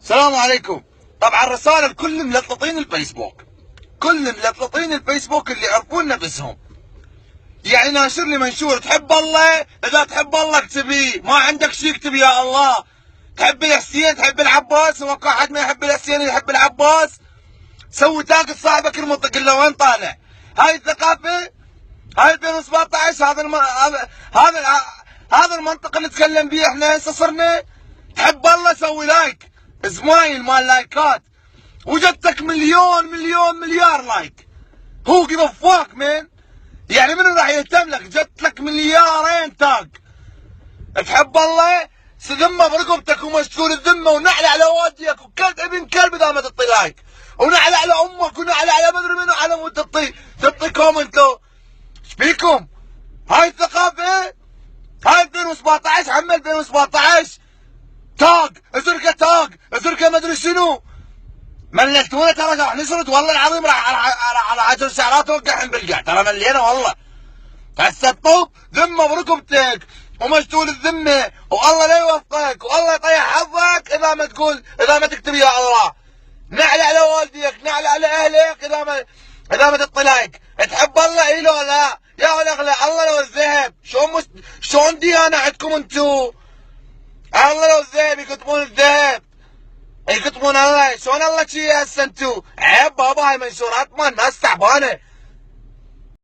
السلام عليكم. طبعا رسالة لكل ملططين الفيسبوك، كل ملططين الفيسبوك اللي يعرفون نفسهم. يعني ناشر لي منشور تحب الله، اذا تحب الله اكتبيه، ما عندك شيء اكتب يا الله. تحب الحسين، تحب العباس، وكو احد ما يحب الحسين يحب العباس. سوي تاقط صاحبك المنطق له وين طالع. هاي الثقافة، هاي 2017. هذا المنطق اللي نتكلم به احنا هسه صرنا. تحب الله سوي لايك، زمايل مال لايكات، وجدتك مليون مليون مليار لايك. هو جيف فاك مان. يعني من راح يهتم لك؟ جت لك مليارين تاج. تحب الله ذمه برقبتك ومشتول الذمه، ونعلى على واديك وكلب ابن كلب اذا ما تعطي لايك، ونعلى على امك، ونعلى على مدري منو على مود تعطي كومنت. ايش بيكم؟ هاي الثقافه. هاي 2017 عم 2017 تاج ازرقه، تاج ازرقه ما ادري شنو. ملكتونا ترى، راح نسرد والله العظيم، راح على عجل سعرات وقعهم بالقاع، ترى ملينا والله. هسه الطوب ذمه برقبتك ومشتول الذمه، والله لا يوفقك والله يطيح حظك اذا ما تقول، اذا ما تكتب يا الله. نعلى على والديك، نعلى على اهلك اذا ما تعطي لايك. تحب الله اي لو لا؟ يا ولد الله لو الذهب. شلون ديانه عندكم انتو؟ الله لو الذهب يكتبون الذهب، يكتبون الله. شلون الله شي هسه انتو؟ عيب بابا، هاي منشورات ما الناس تعبانه.